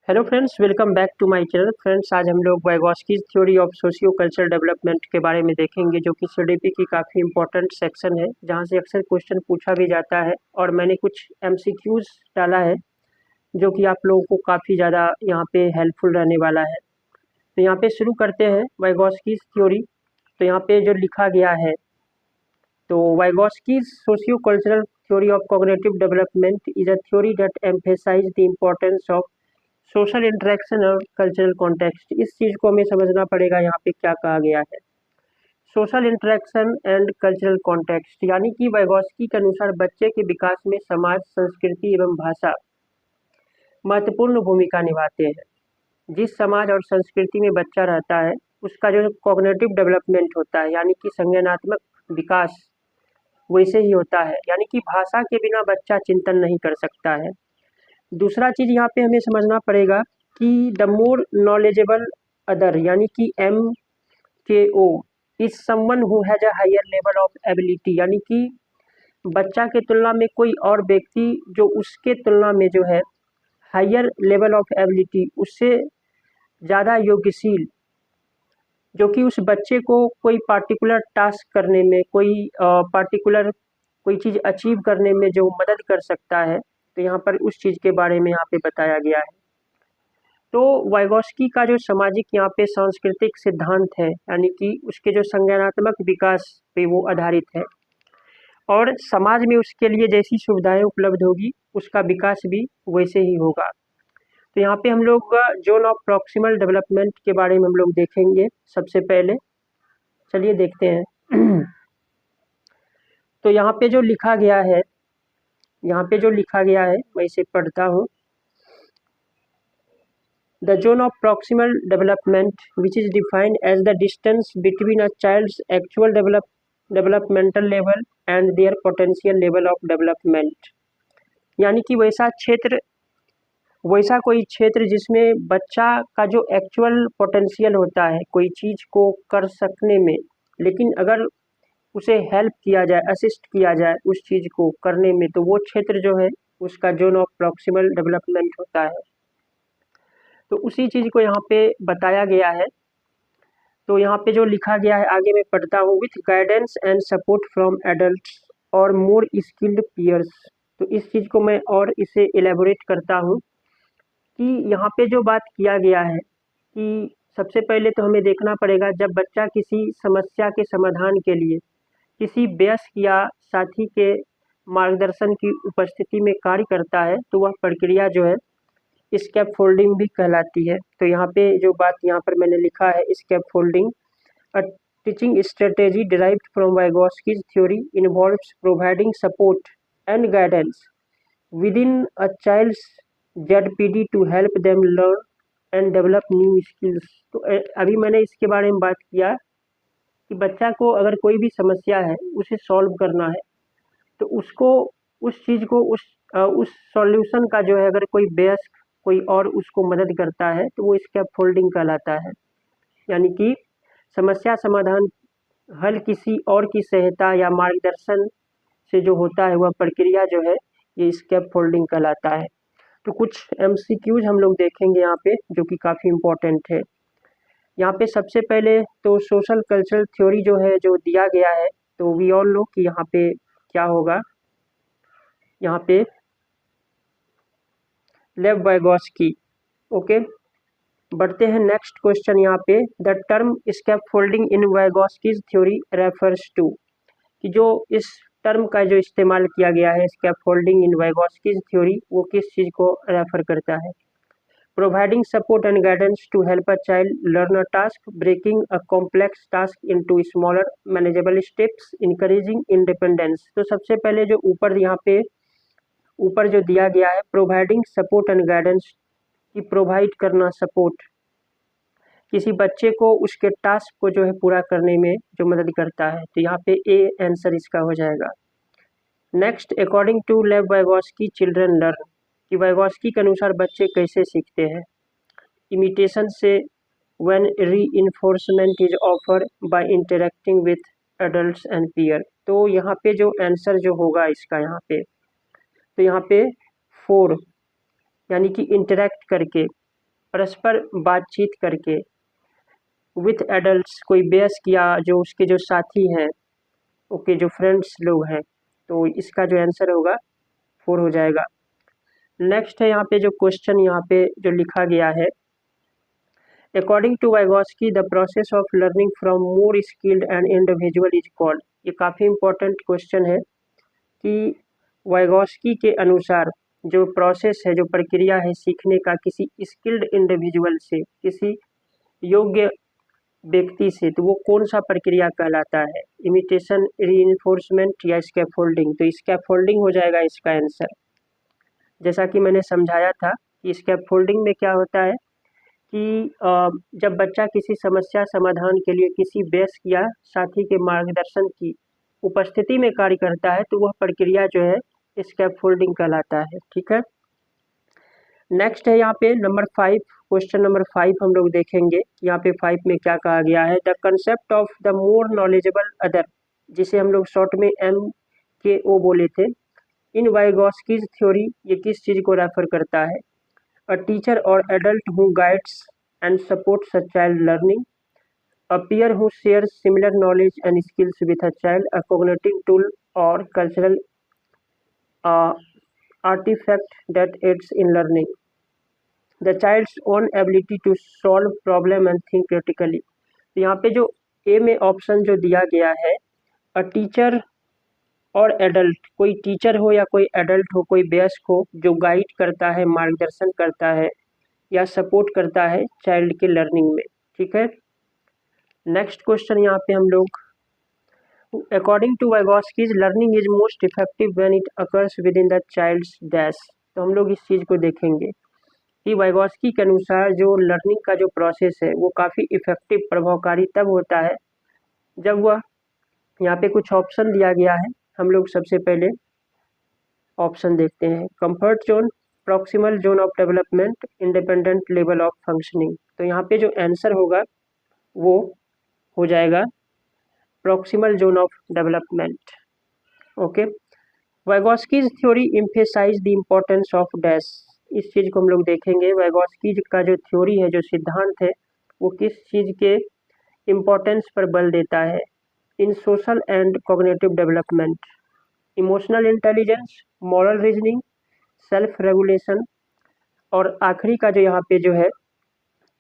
Hello friends, welcome back to my channel. Friends, आज हम लोग Vygotsky's theory of socio cultural development के बारे में देखेंगे, जो कि सीडीपी की काफ़ी इंपॉर्टेंट सेक्शन है, जहां से अक्सर क्वेश्चन पूछा भी जाता है। और मैंने कुछ एमसीक्यूज डाला है जो कि आप लोगों को काफ़ी ज़्यादा यहाँ पे हेल्पफुल रहने वाला है। तो यहाँ पे शुरू करते हैं वाइगोस्कीज थ्योरी। तो यहाँ पे जो लिखा गया है, तो Vygotsky's socio cultural theory of cognitive development is a theory that emphasize the importance of social interaction और कल्चरल कॉन्टेक्स्ट। इस चीज़ को हमें समझना पड़ेगा, यहाँ पे क्या कहा गया है। Social interaction and cultural context, यानी कि वाइगोस्की के अनुसार बच्चे के विकास में समाज, संस्कृति एवं भाषा महत्वपूर्ण भूमिका निभाते हैं। जिस समाज और संस्कृति में बच्चा रहता है, उसका जो कॉग्निटिव डेवलपमेंट होता है, यानी कि संज्ञानात्मक विकास वैसे ही होता है। यानी कि भाषा के बिना बच्चा चिंतन नहीं कर सकता है। दूसरा चीज यहाँ पे हमें समझना पड़ेगा कि द मोर नॉलेजेबल अदर, यानी कि MKO is someone who has a higher level of ability, यानी कि बच्चा के तुलना में कोई और व्यक्ति जो उसके तुलना में जो है हायर लेवल ऑफ एबिलिटी, उससे ज़्यादा योग्यशील, जो कि उस बच्चे को कोई पार्टिकुलर टास्क करने में, कोई पार्टिकुलर कोई चीज़ अचीव करने में जो मदद कर सकता है। तो यहाँ पर उस चीज़ के बारे में यहाँ पे बताया गया है। तो वाइगोस्की का जो सामाजिक यहाँ पे सांस्कृतिक सिद्धांत है, यानी कि उसके जो संज्ञानात्मक विकास पे वो आधारित है, और समाज में उसके लिए जैसी सुविधाएं उपलब्ध होगी, उसका विकास भी वैसे ही होगा। तो यहाँ पे हम लोग जोन ऑफ प्रॉक्सिमल डेवलपमेंट के बारे में हम लोग देखेंगे सबसे पहले। चलिए देखते हैं। तो यहाँ पे जो लिखा गया है, मैं इसे पढ़ता हूँ। The zone of proximal development, which is defined as the distance between a child's actual developmental level and their potential level of development, यानी कि वैसा कोई क्षेत्र जिसमें बच्चा का जो एक्चुअल पोटेंशियल होता है कोई चीज़ को कर सकने में, लेकिन अगर उसे हेल्प किया जाए, असिस्ट किया जाए उस चीज़ को करने में, तो वो क्षेत्र जो है उसका जोन ऑफ प्रॉक्सिमल डेवलपमेंट होता है। तो उसी चीज़ को यहाँ पे बताया गया है। तो यहाँ पे जो लिखा गया है, आगे मैं पढ़ता हूँ। With guidance and support from adults और मोर स्किल्ड पीयर्स। तो इस चीज़ को मैं और इसे एलेबोरेट करता हूँ कि यहाँ पे जो बात किया गया है कि सबसे पहले तो हमें देखना पड़ेगा, जब बच्चा किसी समस्या के समाधान के लिए किसी वयस्क या साथी के मार्गदर्शन की उपस्थिति में कार्य करता है, तो वह प्रक्रिया जो है स्कैप फोल्डिंग भी कहलाती है। तो यहाँ पे जो बात यहाँ पर मैंने लिखा है, scaffolding a teaching strategy derived from Vygotsky's theory involves providing support and guidance within a child's ZPD to help them learn and develop new skills। तो अभी मैंने इसके बारे में बात किया कि बच्चा को अगर कोई भी समस्या है उसे सॉल्व करना है, तो उसको उस चीज़ को उस सॉल्यूशन का जो है, अगर कोई वयस्क कोई और उसको मदद करता है, तो वो स्कैप फोल्डिंग कहलाता है। यानी कि समस्या समाधान हल किसी और की सहायता या मार्गदर्शन से जो होता है, वह प्रक्रिया जो है ये स्कैप फोल्डिंग कहलाता है। तो कुछ MCQs हम लोग देखेंगे यहाँ पे, जो कि काफ़ी इम्पोर्टेंट है। यहाँ पे सबसे पहले तो सोशल कल्चरल थ्योरी जो है, जो दिया गया है, तो वी ऑल नो कि यहाँ पे क्या होगा। यहाँ पे लेव वाइगोस्की। ओके, बढ़ते हैं नेक्स्ट क्वेश्चन। यहाँ पे the term scaffolding in Vygotsky's theory refers to, कि जो इस टर्म का जो इस्तेमाल किया गया है scaffolding in Vygotsky's theory, वो किस चीज़ को रेफर करता है। Providing support and guidance to help a child learn a task, breaking a complex task into smaller manageable steps, encouraging independence. तो सबसे पहले जो ऊपर जो दिया गया है, प्रोवाइडिंग सपोर्ट एंड गाइडेंस, की प्रोवाइड करना सपोर्ट किसी बच्चे को उसके टास्क को जो है पूरा करने में जो मदद करता है। तो यहाँ पे ए आंसर इसका हो जाएगा। Next, according to Lev Vygotsky children learn, कि वाइगोस्की के अनुसार बच्चे कैसे सीखते हैं। इमिटेशन से, when reinforcement is offer by interacting with adults and peer. तो यहाँ पे जो आंसर जो होगा इसका, यहाँ पे तो यहाँ पे 4, यानी कि इंटरेक्ट करके, परस्पर बातचीत करके, विथ एडल्ट्स कोई बहस किया, जो उसके जो साथी हैं, ओके, जो फ्रेंड्स लोग हैं, तो इसका जो आंसर होगा 4 हो जाएगा। नेक्स्ट है यहाँ पे जो क्वेश्चन यहाँ पे जो लिखा गया है, according to Vygotsky the process of learning from more skilled and individual is called. ये काफ़ी इंपॉर्टेंट क्वेश्चन है कि वाइगॉस्की के अनुसार जो प्रोसेस है, जो प्रक्रिया है सीखने का किसी स्किल्ड इंडिविजुअल से, किसी योग्य व्यक्ति से, तो वो कौन सा प्रक्रिया कहलाता है, इमिटेशन, रीइंफोर्समेंट या स्कैफोल्डिंग। तो स्कैफोल्डिंग हो जाएगा इसका आंसर। जैसा कि मैंने समझाया था कि स्कैफोल्डिंग में क्या होता है कि जब बच्चा किसी समस्या समाधान के लिए किसी वयस्क या साथी के मार्गदर्शन की उपस्थिति में कार्य करता है, तो वह प्रक्रिया जो है स्कैफोल्डिंग कहलाता है। ठीक है, नेक्स्ट है यहाँ पे नंबर 5, क्वेश्चन नंबर 5 हम लोग देखेंगे। यहाँ पे 5 में क्या कहा गया है, the concept of the more knowledgeable other, जिसे हम लोग शॉर्ट में MKO बोले थे, इन वाइगॉस्कीज थ्योरी, ये किस चीज़ को रेफर करता है, अ टीचर और adult who guides and supports a child learning, a peer who shares similar knowledge and skills with a child, a cognitive tool or cultural artifact that aids in learning, the child's own ability to solve problem and think critically। तो यहाँ पे जो ए में option जो दिया गया है, a teacher और एडल्ट, कोई टीचर हो या कोई एडल्ट हो, कोई वयस्क हो, जो गाइड करता है, मार्गदर्शन करता है या सपोर्ट करता है चाइल्ड के लर्निंग में। ठीक है, नेक्स्ट क्वेश्चन यहाँ पे हम लोग, according to Vygotsky's learning is most effective when it occurs with in the child's dash. तो हम लोग इस चीज़ को देखेंगे कि वाइगॉस्की के अनुसार जो लर्निंग का जो प्रोसेस है वो काफ़ी इफेक्टिव, प्रभावकारी तब होता है जब वह, यहाँ पे कुछ ऑप्शन दिया गया है, हम लोग सबसे पहले ऑप्शन देखते हैं, comfort zone, proximal zone of development, independent level of functioning. तो यहाँ पे जो आंसर होगा वो हो जाएगा proximal zone of development. Okay, Vygotsky's theory emphasize the importance of dash. इस चीज़ को हम लोग देखेंगे, वाइगॉस्की का जो थ्योरी है, जो सिद्धांत है, वो किस चीज़ के इम्पोर्टेंस पर बल देता है, in social and cognitive development, emotional intelligence, moral reasoning, self regulation, और आखिरी का जो यहाँ पे जो है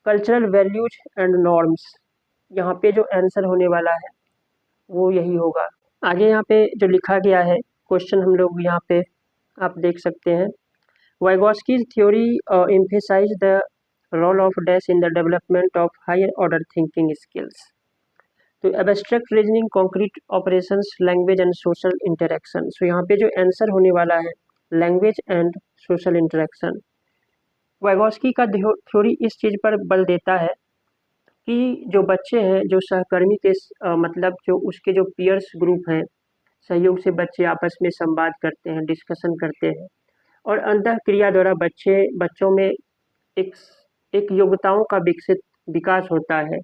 कल्चरल वैल्यूज एंड नॉर्म्स। यहाँ पे जो आंसर होने वाला है वो यही होगा। आगे यहाँ पे जो लिखा गया है क्वेश्चन, हम लोग यहाँ पे आप देख सकते हैं, Vygotsky's theory emphasize the role of dash in the development of higher order thinking skills. तो abstract reasoning, concrete operations, language and social interaction. So यहाँ पे जो आंसर होने वाला है language and social interaction. Vygotsky का थ्योरी इस चीज़ पर बल देता है कि जो बच्चे हैं, जो सहकर्मी के मतलब जो उसके जो पीयर्स ग्रुप हैं, सहयोग से बच्चे आपस में संवाद करते हैं, डिस्कशन करते हैं, और अंतः क्रिया द्वारा बच्चों में एक एक योग्यताओं का विकास होता है,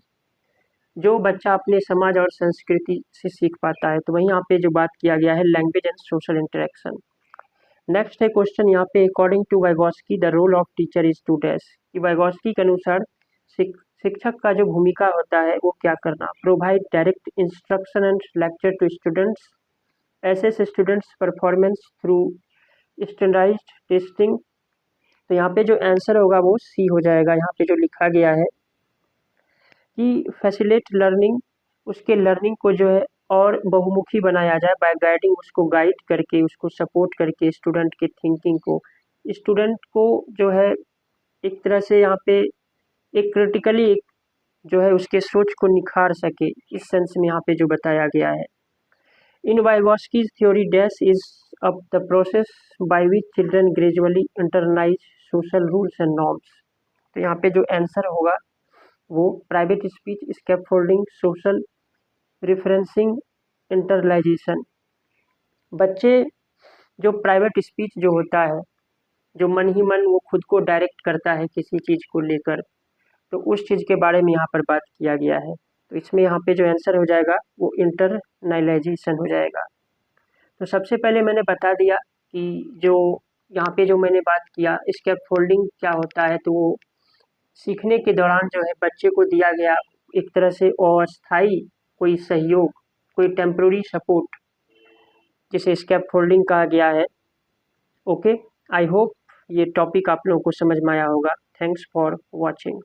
जो बच्चा अपने समाज और संस्कृति से सीख पाता है। तो वहीं यहाँ पे जो बात किया गया है language and social interaction. Next है क्वेश्चन यहाँ पे, according to Vygotsky the role of teacher is to dash. कि वाइगॉस्की के अनुसार शिक्षक का जो भूमिका होता है वो क्या करना, provide direct instruction and lecture to students, assess students performance through standardised testing. तो यहाँ पे जो आंसर होगा वो सी हो जाएगा। यहाँ पे जो लिखा गया है कि फैसिलिटेट लर्निंग, उसके लर्निंग को जो है और बहुमुखी बनाया जाए बाय गाइडिंग, उसको गाइड करके, उसको सपोर्ट करके स्टूडेंट के थिंकिंग को, स्टूडेंट को जो है एक तरह से यहाँ पे एक क्रिटिकली जो है उसके सोच को निखार सके, इस सेंस में यहाँ पे जो बताया गया है। In Vygotsky's theory dash is up the process by which children gradually internalize social rules and norms. तो यहाँ पे जो आंसर होगा वो private speech, scaffolding, social referencing, internalization. बच्चे जो प्राइवेट स्पीच जो होता है, जो मन ही मन वो खुद को डायरेक्ट करता है किसी चीज़ को लेकर, तो उस चीज़ के बारे में यहाँ पर बात किया गया है। तो इसमें यहाँ पे जो आंसर हो जाएगा वो इंटरनलाइजेशन हो जाएगा। तो सबसे पहले मैंने बता दिया कि जो यहाँ पे जो मैंने बात किया स्कैफोल्डिंग क्या होता है, तो वो सीखने के दौरान जो है बच्चे को दिया गया एक तरह से अस्थाई कोई सहयोग, कोई टेम्पररी सपोर्ट, जिसे स्कैप फोल्डिंग कहा गया है। ओके, आई होप ये टॉपिक आप लोगों को समझ में आया होगा। Thanks for watching.